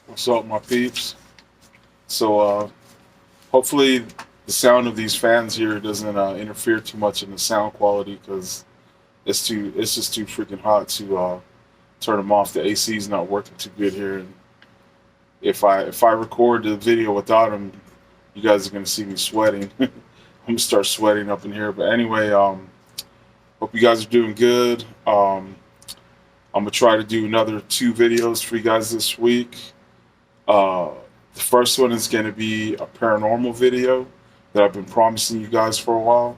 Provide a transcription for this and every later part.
What's up, my peeps? So, hopefully, the sound of these fans here doesn't interfere too much in the sound quality because it's just too freaking hot to turn them off. The AC is not working too good here, and if I record the video without them, you guys are gonna see me sweating. I'm gonna start sweating up in here. But anyway, hope you guys are doing good. I'm gonna try to do another 2 videos for you guys this week. Uh, the first one is going to be a paranormal video that I've been promising you guys for a while.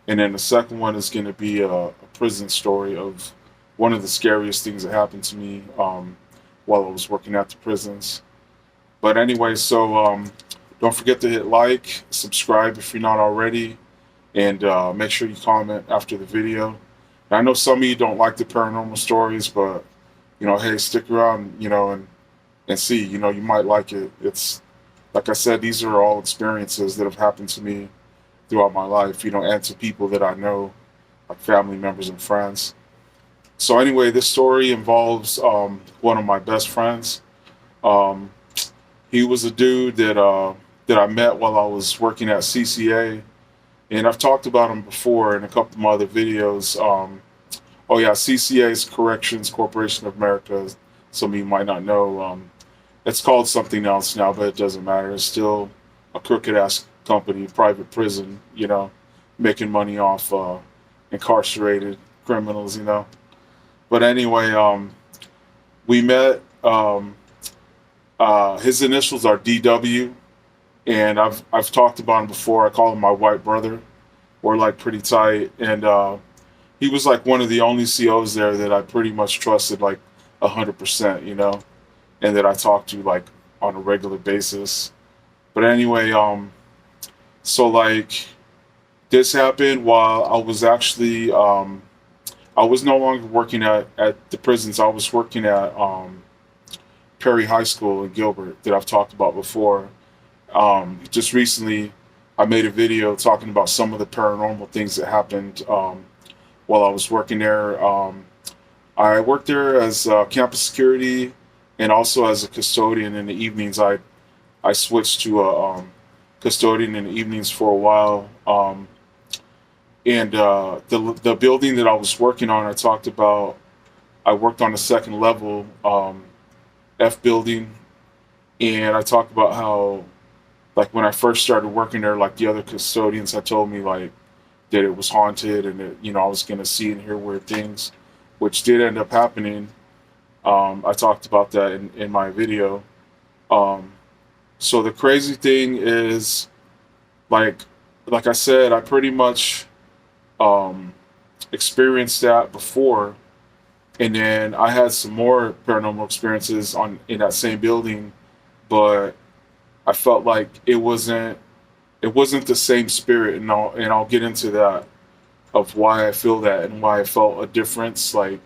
And then the second one is going to be a prison story of one of the scariest things that happened to me while I was working at the prisons. But anyway, so don't forget to hit like, subscribe if you're not already, and make sure you comment after the video. And I know some of you don't like the paranormal stories, but hey, stick around, and see, you might like it. It's like I said, these are all experiences that have happened to me throughout my life, and to people that I know, like family members and friends. So anyway, this story involves one of my best friends. Um, he was a dude that I met while I was working at CCA, and I've talked about him before in a couple of my other videos. Oh yeah, CCA is Corrections Corporation of America. Some of you might not know. It's called something else now, but it doesn't matter. It's still a crooked ass company, private prison, making money off incarcerated criminals. But anyway, we met. His initials are DW, and I've talked about him before. I call him my white brother. We're like pretty tight, and he was like one of the only COs there that I pretty much trusted like 100%, and that I talked to like on a regular basis. But anyway, so like this happened while I was actually I was no longer working at the prisons. I was working at Perry High School in Gilbert that I've talked about before. Just recently, I made a video talking about some of the paranormal things that happened while I was working there. I worked there as campus security and also as a custodian in the evenings. I switched to a custodian in the evenings for a while. And the building that I was working on, I talked about. I worked on the second level F building, and I talked about how, like when I first started working there, like the other custodians had told me like that it was haunted and that I was gonna see and hear weird things, which did end up happening. I talked about that in my video. So the crazy thing is, like I said, I pretty much experienced that before, and then I had some more paranormal experiences in that same building, but I felt like it wasn't the same spirit, and I'll get into that of why I feel that and why I felt a difference, like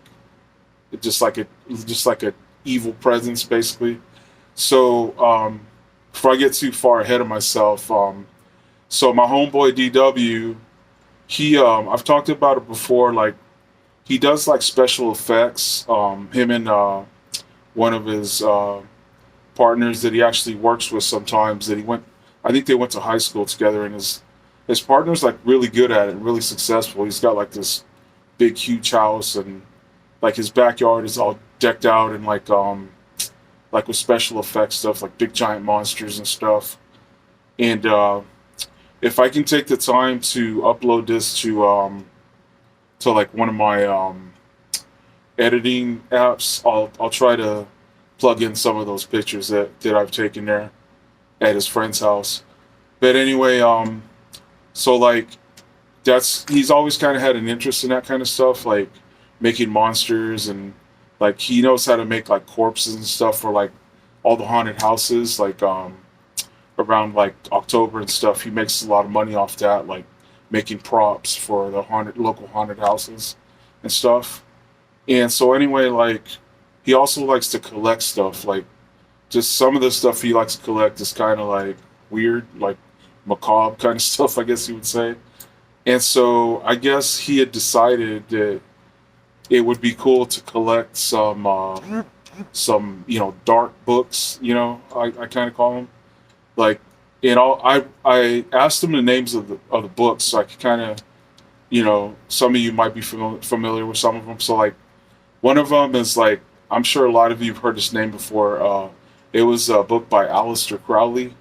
just like a evil presence basically. So before I get too far ahead of myself, so my homeboy DW, he I've talked about it before, like he does like special effects. Him and one of his partners that he actually works with sometimes, that he went I think they went to high school together, and his partner's like really good at it, really successful. He's got like this big huge house, and like his backyard is all decked out and like with special effects stuff, like big giant monsters and stuff. And if I can take the time to upload this to like one of my editing apps, I'll try to plug in some of those pictures that I've taken there at his friend's house. But anyway, so like he's always kind of had an interest in that kind of stuff, like making monsters, and like he knows how to make like corpses and stuff for like all the haunted houses, like around like October and stuff. He makes a lot of money off that, like making props for the local haunted houses and stuff. And so anyway, like he also likes to collect stuff, like just some of the stuff he likes to collect is kind of like weird, like macabre kind of stuff, I guess you would say. And so I guess he had decided that it would be cool to collect some some dark books. I kind of call them like. I asked him the names of the books so I could kind of some of you might be familiar with some of them. So like one of them is like I'm sure a lot of you have heard this name before. It was a book by Aleister Crowley.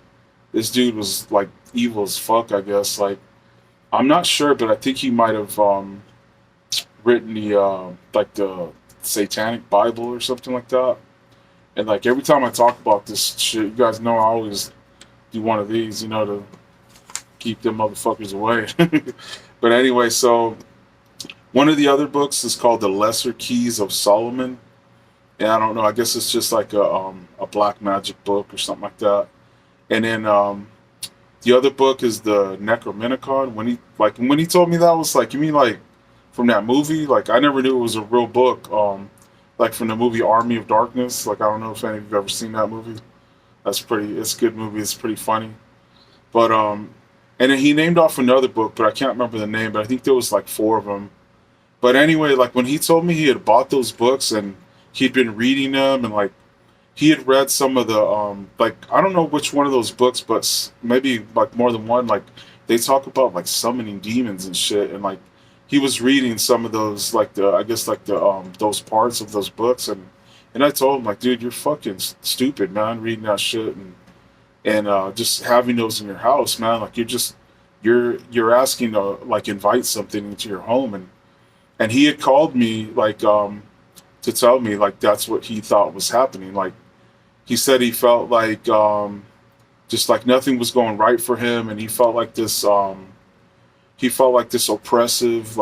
This dude was like evil as fuck, I guess. Like I'm not sure, but I think he might have written the Satanic Bible or something like that. And like every time I talk about this shit, you guys know I always do one of these, to keep them motherfuckers away. But anyway, so one of the other books is called The Lesser Keys of Solomon. And I don't know, I guess it's just like a black magic book or something like that. And then the other book is the Necronomicon. When he told me that, I was like, you mean like from that movie? Like I never knew it was a real book. Like from the movie Army of Darkness. Like I don't know if any of you've ever seen that movie. It's a good movie. It's pretty funny. But and then he named off another book, but I can't remember the name. But I think there was like four of them. But anyway, like when he told me he had bought those books and he'd been reading them and like he had read some of the like I don't know which one of those books, but maybe like more than one. Like they talk about like summoning demons and shit, and like he was reading some of those like the I guess like the those parts of those books, and I told him like, dude, you're fucking stupid, man, reading that shit and just having those in your house, man. Like you're asking to like invite something into your home, and he had called me like to tell me like that's what he thought was happening. Like he said he felt like just like nothing was going right for him, and he felt like this oppressive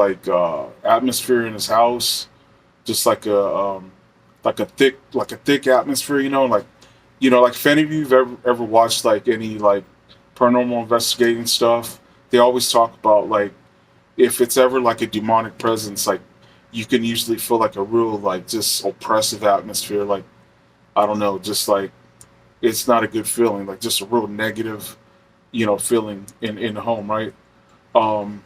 atmosphere in his house, just like a thick atmosphere, like if any of you've ever watched like any like paranormal investigating stuff, they always talk about like if it's ever like a demonic presence, like you can usually feel like a real like just oppressive atmosphere, like I don't know, just like it's not a good feeling, like just a real negative, feeling in the home, right? Um,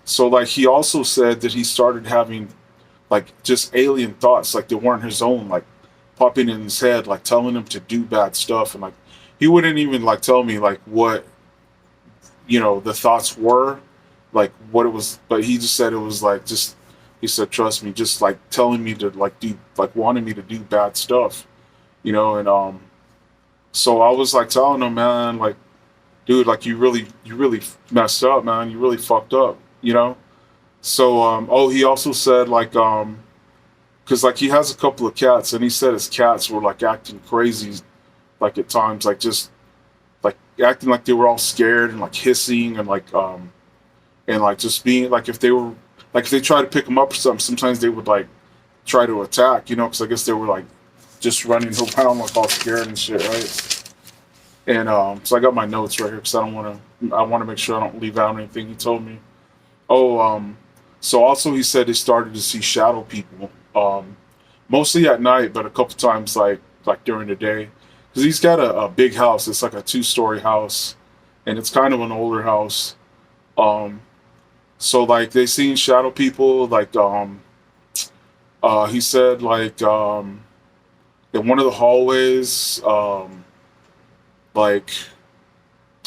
so like he also said that he started having like just alien thoughts, like they weren't his own, like popping in his head, like telling him to do bad stuff, and like he wouldn't even like tell me like what the thoughts were, like what it was, but he just said it was like just he said trust me, just like telling me to like do like wanting me to do bad stuff, and so I was like telling him, man, like dude, like you really messed up, man, you really fucked up. So he also said like because like he has a couple of cats, and he said his cats were like acting crazy, like at times, like just like acting like they were all scared and like hissing and like just being like if they tried to pick them up or something, sometimes they would like try to attack, because I guess they were like just running around like all scared and shit, right? And so I got my notes right here because I want to make sure I don't leave out anything he told me. Oh, so also he said he started to see shadow people, mostly at night, but a couple times like during the day, because he's got a big house. It's like a 2-story house, and it's kind of an older house. Um, so like they seen shadow people, like he said like in one of the hallways, like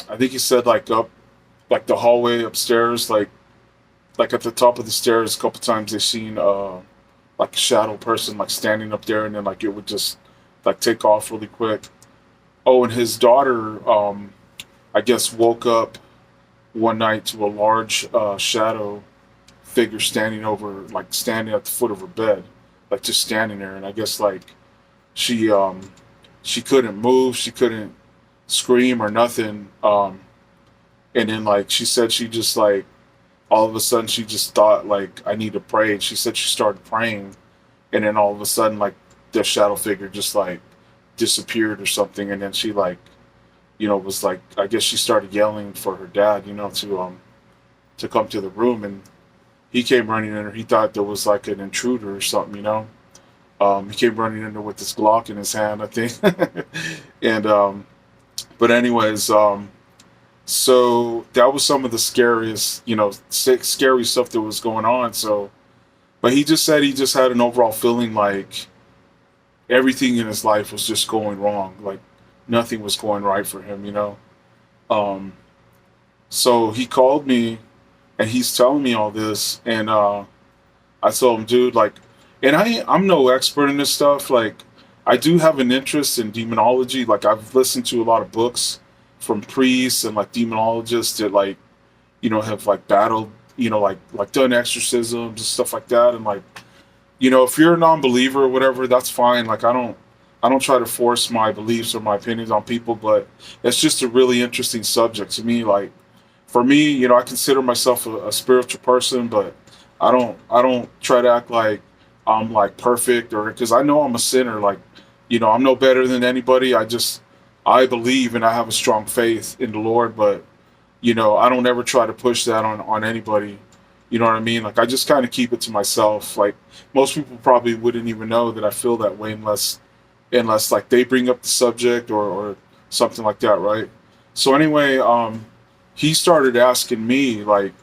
I think he said like up like the hallway upstairs, like at the top of the stairs, a couple times they seen like a shadow person like standing up there, and then like it would just like take off really quick. Oh, and his daughter, I guess, woke up one night to a large shadow figure standing at the foot of her bed, like just standing there. And I guess like she she couldn't move, she couldn't scream or nothing. And then like she said she just like all of a sudden she just thought like I need to pray, and she said she started praying, and then all of a sudden like the shadow figure just like disappeared or something, and then she like was like I guess she started yelling for her dad, to come to the room, and he came running in there. He thought there was like an intruder or something. He came running in there with this Glock in his hand, I think. And but anyways, so that was some of the scariest, scary stuff that was going on. So, but he just said he just had an overall feeling like everything in his life was just going wrong. Like nothing was going right for him, you know. Um, so he called me and he's telling me all this, and I told him, dude, like, and I'm no expert in this stuff. Like, I do have an interest in demonology. Like, I've listened to a lot of books from priests and like demonologists that like, have like battled, like done exorcisms and stuff like that. And like, if you're a non-believer or whatever, that's fine. Like, I don't try to force my beliefs or my opinions on people, but it's just a really interesting subject to me. Like, for me, I consider myself a spiritual person, but I don't try to act like I'm like perfect, or because I know I'm a sinner. Like, I'm no better than anybody. I believe and I have a strong faith in the Lord, but I don't ever try to push that on anybody. You know what I mean? Like, I just kind of keep it to myself. Like, most people probably wouldn't even know that I feel that way unless like they bring up the subject or something like that, right? So anyway, he started asking me like,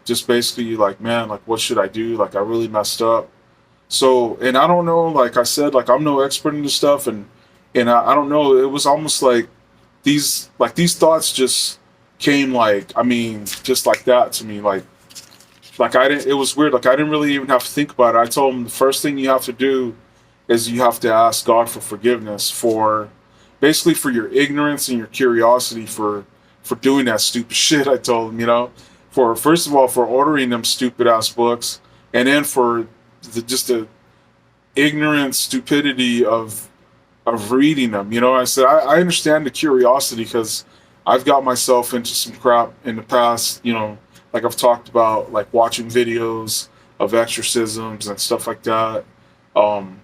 just basically like, man, like, what should I do? Like, I really messed up. So, and I don't know, like I said, like, I'm no expert in this stuff, and I don't know. It was almost like these thoughts just came, like, I mean, just like that to me, like I didn't. It was weird. Like, I didn't really even have to think about it. I told him the first thing you have to do is you have to ask God for forgiveness for basically for your ignorance and your curiosity for doing that stupid shit. I told him, for first of all for ordering them stupid ass books, and then for just the ignorant stupidity of reading them. I said I understand the curiosity because I've got myself into some crap in the past. Like I've talked about, like watching videos of exorcisms and stuff like that. Um,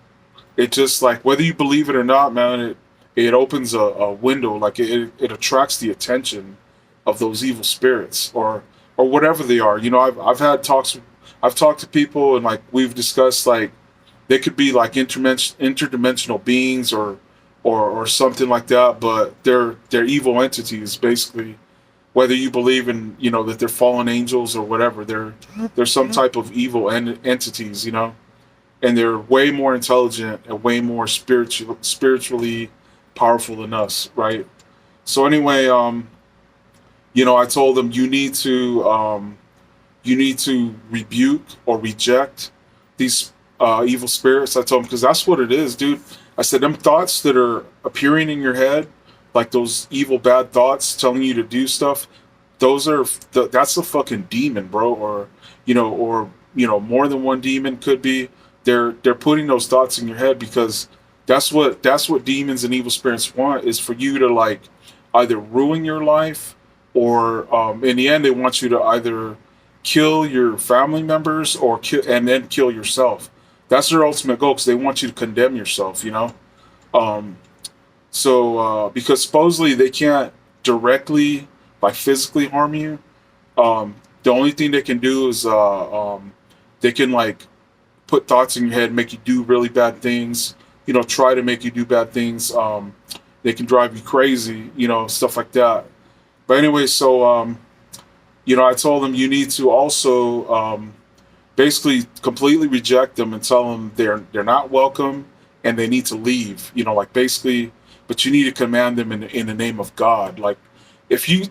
it just like whether you believe it or not, man, it opens a window, like it attracts the attention of those evil spirits or whatever they are. I've had talks, I've talked to people, and like we've discussed, like they could be like interdimensional beings or something like that, but they're evil entities basically. Whether you believe in that they're fallen angels or whatever, they're some type of evil entities, and they're way more intelligent and way more spiritually powerful than us, right? So anyway, I told them you need to rebuke or reject these evil spirits. I told them because that's what it is, dude. I said them thoughts that are appearing in your head, like those evil bad thoughts telling you to do stuff. That's a fucking demon, bro, or more than one demon could be. They're putting those thoughts in your head because that's what demons and evil spirits want, is for you to like either ruin your life, or in the end they want you to either kill your family members or and then kill yourself. That's their ultimate goal because they want you to condemn yourself. Um, so because supposedly they can't directly, like physically harm you. The only thing they can do is they can like put thoughts in your head, make you do really bad things. Try to make you do bad things. They can drive you crazy. Stuff like that. But anyway, so I told them you need to also basically completely reject them and tell them they're not welcome and they need to leave. Like basically, but you need to command them in the name of God. Like if you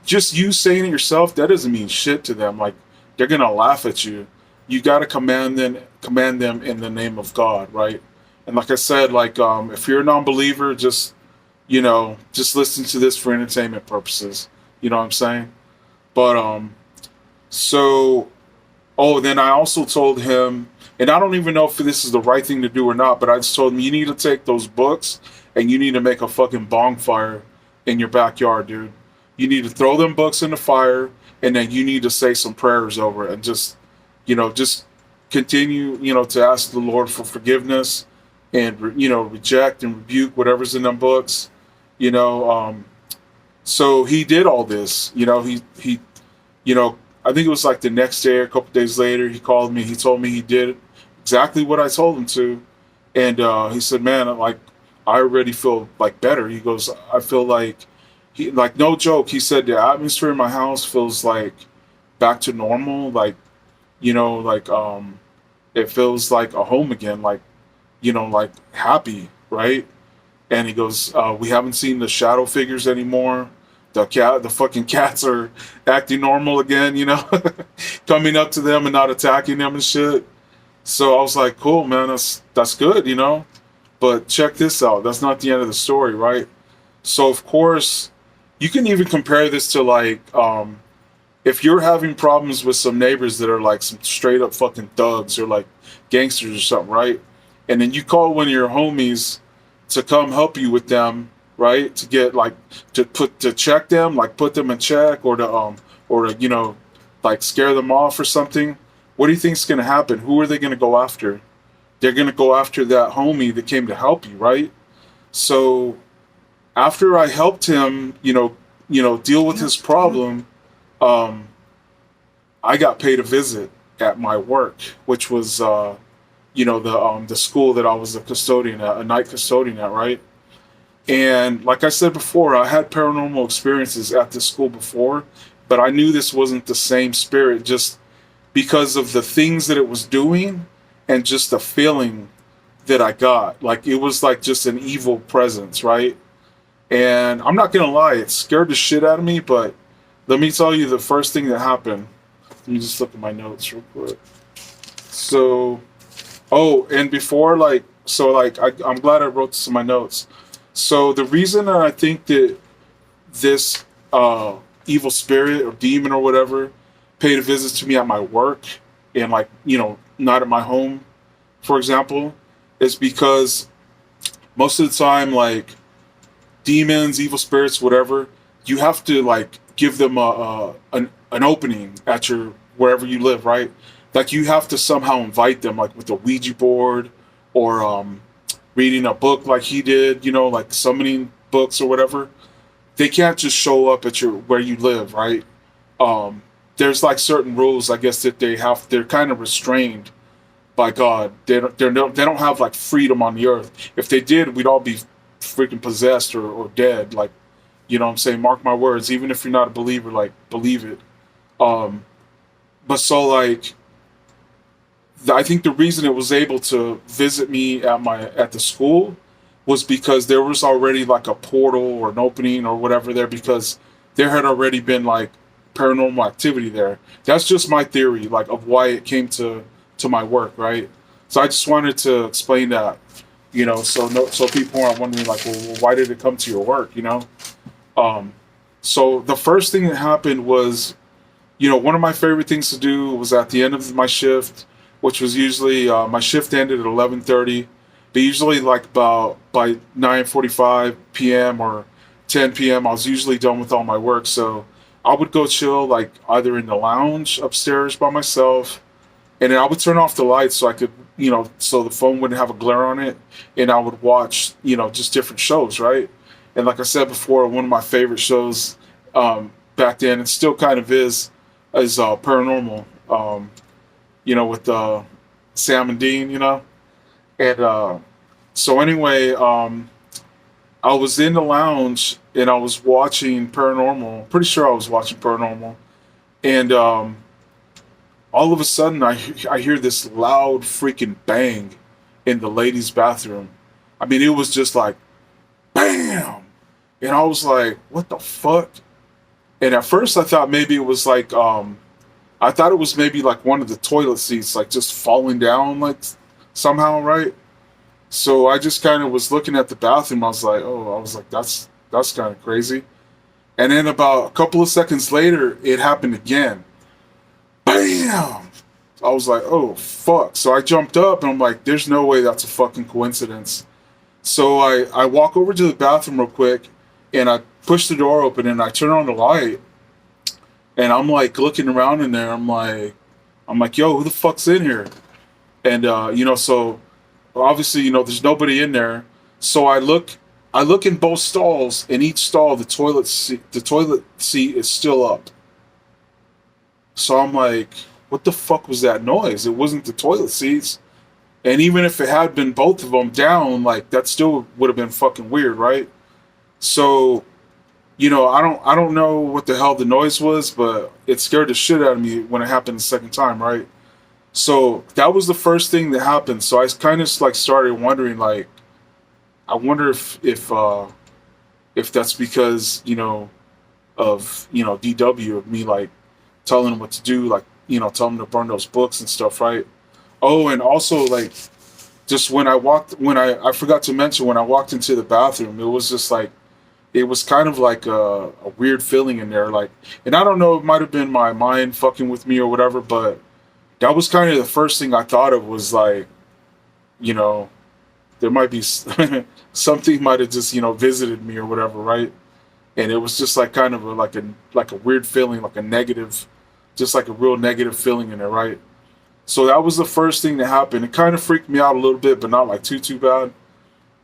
saying it yourself, that doesn't mean shit to them. Like they're gonna laugh at you. You got to command them in the name of God, right? And like I said, like if you're a non-believer, just listen to this for entertainment purposes. You know what I'm saying? But so then I also told him, and I don't even know if this is the right thing to do or not, but I just told him you need to take those books and you need to make a fucking bonfire in your backyard, dude. You need to throw them books in the fire, and then you need to say some prayers over it, and just continue, to ask the Lord for forgiveness, and reject and rebuke whatever's in them books, you know. So he did all this, he I think it was like the next day or a couple days later, he called me. He told me he did exactly what I told him to, and he said, "Man, like I already feel like better." He goes, "I feel like no joke." He said the atmosphere in my house feels like back to normal, like like it feels like a home again, like like happy, right? And he goes, we haven't seen the shadow figures anymore. The fucking cats are acting normal again, you know, coming up to them and not attacking them and shit. So I was like, cool, man, that's good, you know. But check this out. That's not the end of the story, right? So of course, you can even compare this to like, if you're having problems with some neighbors that are like some straight up fucking thugs or like gangsters or something, right? And then you call one of your homies to come help you with them, right? To get like to check them, like put them in check, or to, you know, like scare them off or something. What do you think's gonna happen? Who are they gonna go after? They're gonna go after that homie that came to help you, right? So after I helped him, deal with his problem, um, I got paid a visit at my work, which was the school that I was a custodian at, a night custodian at, right? And like I said before, I had paranormal experiences at this school before, but I knew this wasn't the same spirit just because of the things that it was doing and just the feeling that I got. Like it was like just an evil presence, right? And I'm not gonna lie, it scared the shit out of me, but let me tell you the first thing that happened. Let me just look at my notes real quick. So, oh, and before, I'm glad I wrote this in my notes. So the reason that I think that this evil spirit or demon or whatever paid a visit to me at my work and not at my home, for example, is because most of the time, like demons, evil spirits, whatever, you have to like give them an opening at your wherever you live, right? Like you have to somehow invite them, like with a Ouija board or reading a book like he did, like summoning books or whatever. They can't just show up at your where you live, right? There's like certain rules, I guess, that they're kind of restrained by God. They don't have like freedom on the earth. If they did, we'd all be freaking possessed or dead. Like, you know what I'm saying? Mark my words. Even if you're not a believer, like believe it. But so like, I think the reason it was able to visit me at the school was because there was already like a portal or an opening or whatever there, because there had already been like paranormal activity there. That's just my theory, like of why it came to my work, right? So I just wanted to explain that, so people aren't wondering like, well, why did it come to your work, So the first thing that happened was, one of my favorite things to do was at the end of my shift, which was usually my shift ended at 11:30, but usually like about by 9:45 p.m. or 10 p.m. I was usually done with all my work. So I would go chill like either in the lounge upstairs by myself, and then I would turn off the lights so I could, so the phone wouldn't have a glare on it, and I would watch, just different shows, right? And like I said before, one of my favorite shows back then, and still kind of is Paranormal. With Sam and Dean, and so anyway, I was in the lounge and I was watching Paranormal. Pretty sure I was watching Paranormal, and all of a sudden I hear this loud freaking bang in the ladies' bathroom. I mean, it was just like bam, and I was like, "What the fuck?" And at first I thought maybe it was like I thought it was maybe like one of the toilet seats like just falling down like somehow, right? So I just kind of was looking at the bathroom. I was like, that's kind of crazy. And then about a couple of seconds later, it happened again. Bam! I was like, oh fuck. So I jumped up and I'm like, there's no way that's a fucking coincidence. So I walk over to the bathroom real quick and I push the door open and I turn on the light. And I'm like looking around in there. I'm like, yo, who the fuck's in here? And so obviously, there's nobody in there. So I look in both stalls. In each stall, the toilet seat is still up. So I'm like, what the fuck was that noise? It wasn't the toilet seats. And even if it had been both of them down, like that still would have been fucking weird, right? So, I don't know what the hell the noise was, but it scared the shit out of me when it happened the second time, right? So that was the first thing that happened. So I kind of like started wondering, like, I wonder if that's because of DW, of me like telling him what to do, like telling him to burn those books and stuff, right? Oh, and also like just when I forgot to mention when I walked into the bathroom, it was just like it was kind of like a weird feeling in there, like, and I don't know, it might have been my mind fucking with me or whatever, but that was kind of the first thing I thought of was like, you know, there might be something might have just visited me or whatever, right? And it was just like kind of like a weird feeling, like a negative, just like a real negative feeling in there, right? So that was the first thing that happened. It kind of freaked me out a little bit, but not like too bad.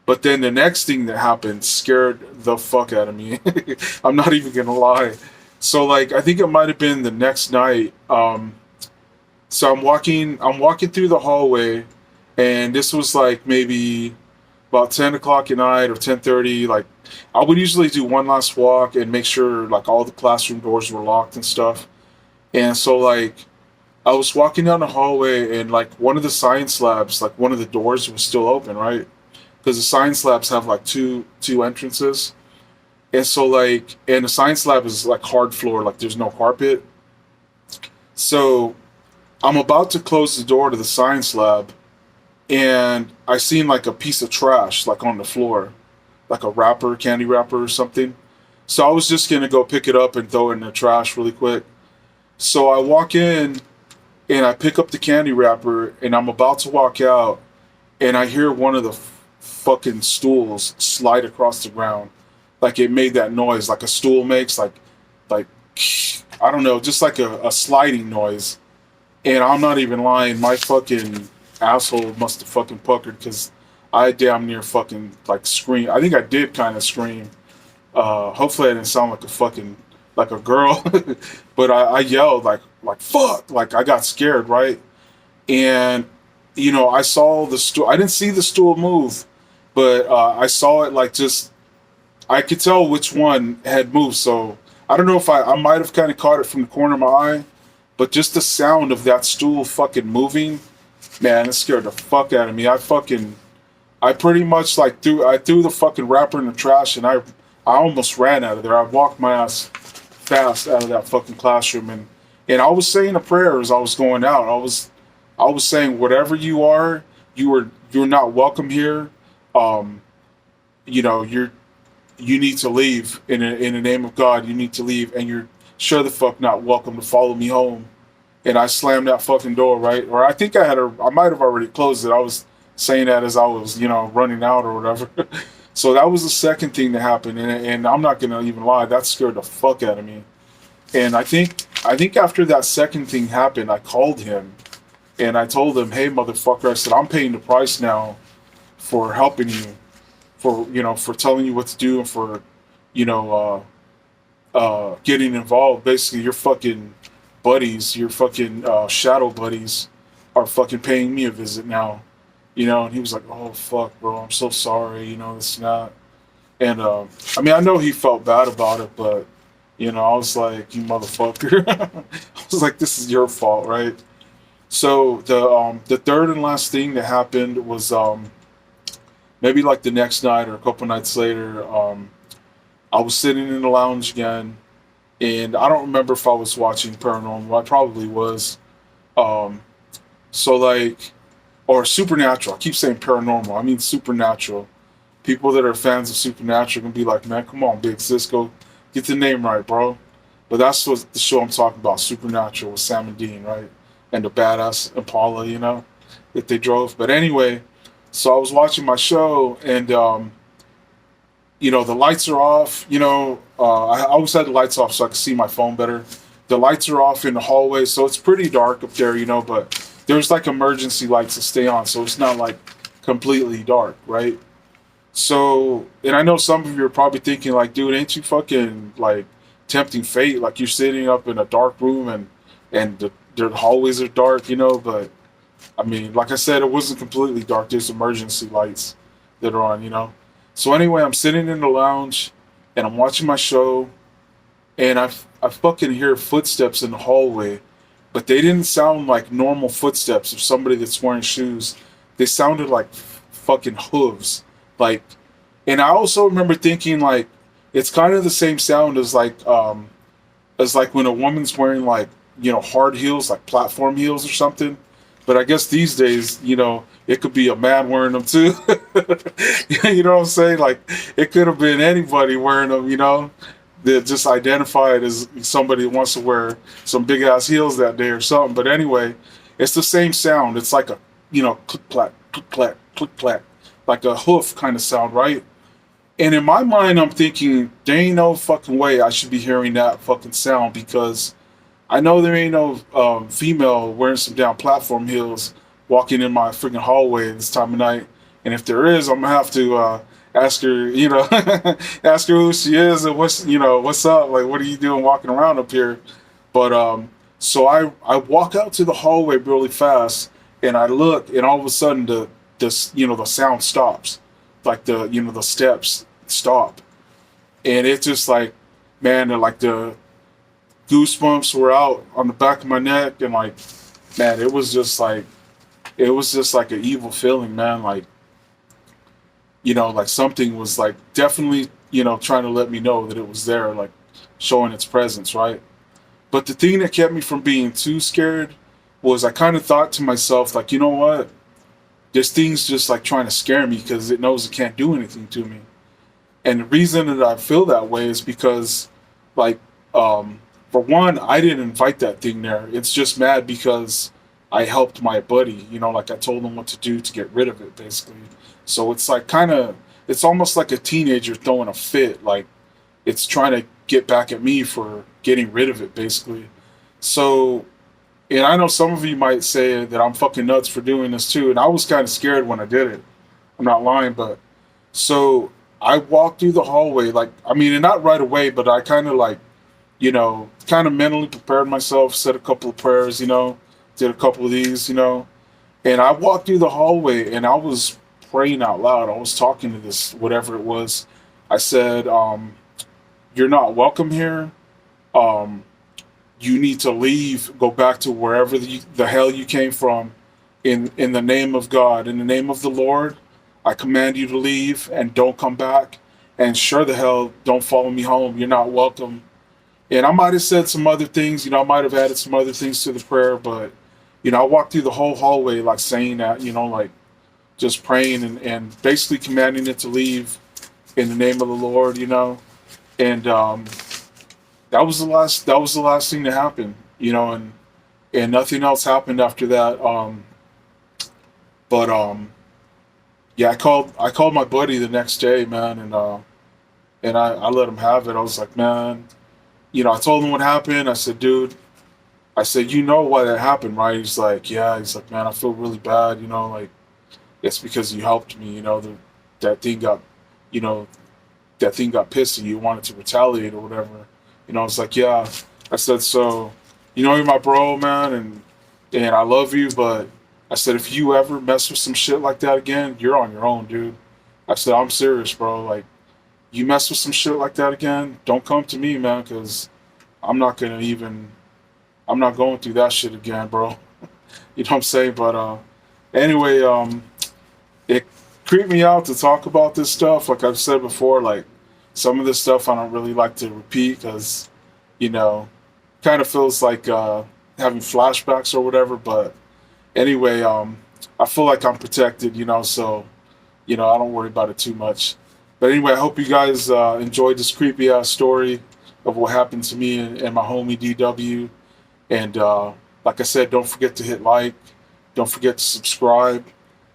But then the next thing that happened scared the fuck out of me. I'm not even gonna lie. So like I think it might have been the next night. So I'm walking through the hallway, and this was like maybe about 10 o'clock at night or 10:30. Like I would usually do one last walk and make sure like all the classroom doors were locked and stuff. And so like I was walking down the hallway, and like one of the science labs, like one of the doors was still open, right? Because the science labs have like two entrances. And so like and the science lab is like hard floor, like there's no carpet. So I'm about to close the door to the science lab, and I seen like a piece of trash like on the floor, like a wrapper, candy wrapper or something. So I was just gonna go pick it up and throw it in the trash really quick. So I walk in and I pick up the candy wrapper, and I'm about to walk out, and I hear one of the fucking stools slide across the ground, like it made that noise, like a stool makes, like I don't know, just like a sliding noise. And I'm not even lying, my fucking asshole must have fucking puckered because I damn near fucking like scream. I think I did kind of scream. Hopefully I didn't sound like a fucking like a girl, but I yelled like fuck, like I got scared, right? And I saw the stool. I didn't see the stool move, but I saw it like just. I could tell which one had moved. So I don't know if I might have kind of caught it from the corner of my eye, but just the sound of that stool fucking moving, man, it scared the fuck out of me. I pretty much like threw the fucking wrapper in the trash, and I almost ran out of there. I walked my ass fast out of that fucking classroom, and I was saying a prayer as I was going out. I was saying, whatever you are, you're not welcome here. Um, you need to leave in the name of God. You need to leave, and you're sure the fuck not welcome to follow me home. And I slammed that fucking door, right? Or I think I might have already closed it. I was saying that as I was running out or whatever. So that was the second thing that happened, and I'm not gonna even lie, that scared the fuck out of me. And I think after that second thing happened, I called him and I told him, hey motherfucker, I said, I'm paying the price now for helping you, for telling you what to do, and for you know getting involved. Basically, your fucking buddies, your fucking shadow buddies, are fucking paying me a visit now. And he was like, "Oh fuck, bro, I'm so sorry." It's not. And I mean, I know he felt bad about it, but I was like, "You motherfucker!" I was like, "This is your fault, right?" So the third and last thing that happened was maybe like the next night or a couple nights later. I was sitting in the lounge again, and I don't remember if I was watching paranormal. I probably was. Um, so like, or supernatural. I keep saying paranormal. I mean supernatural. People that are fans of supernatural can be like, man, come on, Big Cisco, get the name right, bro. But that's what the show I'm talking about, Supernatural, with Sam and Dean, right? And the badass Impala, that they drove. But anyway, so I was watching my show, and the lights are off. I always had the lights off so I could see my phone better. The lights are off in the hallway, so it's pretty dark up there, but there's like emergency lights that stay on, so it's not like completely dark, right? So, and I know some of you are probably thinking like, dude, ain't you fucking like tempting fate? Like you're sitting up in a dark room, and the hallways are dark, but I mean, like I said, it wasn't completely dark. There's emergency lights that are on. So anyway, I'm sitting in the lounge, and I'm watching my show, and I fucking hear footsteps in the hallway, but they didn't sound like normal footsteps of somebody that's wearing shoes. They sounded like fucking hooves, like And I also remember thinking like it's kind of the same sound as like when a woman's wearing like, you know, hard heels, like platform heels or something. But I guess these days, you know, it could be a man wearing them too. You know what I'm saying? Like it could have been anybody wearing them, you know, that just identified as somebody that wants to wear some big ass heels that day or something. But anyway, it's the same sound. It's like a, you know, click clack, click clack, like a hoof kind of sound, right? And in my mind, I'm thinking, there ain't no fucking way I should be hearing that fucking sound because I know there ain't no female wearing some down platform heels walking in my freaking hallway this time of night. And if there is, I'm gonna have to ask her, you know, ask her who she is and what's, you know, what's up, like what are you doing walking around up here? But so I walk out to the hallway really fast, and I look, and all of a sudden this you know the sound stops, like the you know the steps stop, and it's just like, man, like the goosebumps were out on the back of my neck, and like, man, it was just like an evil feeling, man. Like, you know, like something was like definitely, you know, trying to let me know that it was there, like showing its presence, right? But the thing that kept me from being too scared was I kind of thought to myself, like, you know what? This thing's just like trying to scare me because it knows it can't do anything to me. And the reason that I feel that way is because, like, for one, I didn't invite that thing there. It's just mad because I helped my buddy. You know, like I told him what to do to get rid of it, basically. So it's like kind of, it's almost like a teenager throwing a fit. Like it's trying to get back at me for getting rid of it, basically. So, and I know some of you might say that I'm fucking nuts for doing this too. And I was kind of scared when I did it. I'm not lying, but so I walked through the hallway, like, I mean, and not right away, but I kind of like, you know, kind of mentally prepared myself, said a couple of prayers, you know, did a couple of these, you know, and I walked through the hallway and I was praying out loud. I was talking to this, whatever it was. I said, you're not welcome here. Um, you need to leave, go back to wherever the hell you came from in the name of God, in the name of the Lord. I command you to leave and don't come back. And sure the hell don't follow me home. You're not welcome. And I might have said some other things, you know, I might have added some other things to the prayer, but, you know, I walked through the whole hallway like saying that, you know, like just praying and basically commanding it to leave in the name of the Lord, you know. And that was the last thing to happen, you know, and nothing else happened after that. But yeah, I called my buddy the next day, man, and I let him have it. I was like, man, you know, I told him what happened. I said, dude, I said, you know why that happened, right? He's like, yeah. He's like, man, I feel really bad, you know, like it's because you helped me, you know, that thing got, you know, that thing got pissed at you, wanted to retaliate or whatever. You know, I was like, yeah. I said, so, you know, you're my bro, man, and I love you, but I said, if you ever mess with some shit like that again, you're on your own, dude. I said, I'm serious, bro. Like, you mess with some shit like that again, don't come to me, man, because I'm not gonna even, I'm not going through that shit again, bro. You know what I'm saying? But anyway, it creeped me out to talk about this stuff. Like I've said before, like some of this stuff I don't really like to repeat because, you know, kind of feels like having flashbacks or whatever. But anyway, I feel like I'm protected, you know, so, you know, I don't worry about it too much. But anyway, I hope you guys enjoyed this creepy ass story of what happened to me and my homie DW. And like I said, don't forget to hit like, don't forget to subscribe,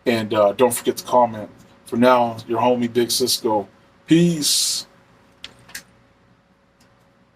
and don't forget to comment. For now, your homie Big Cisco. Peace.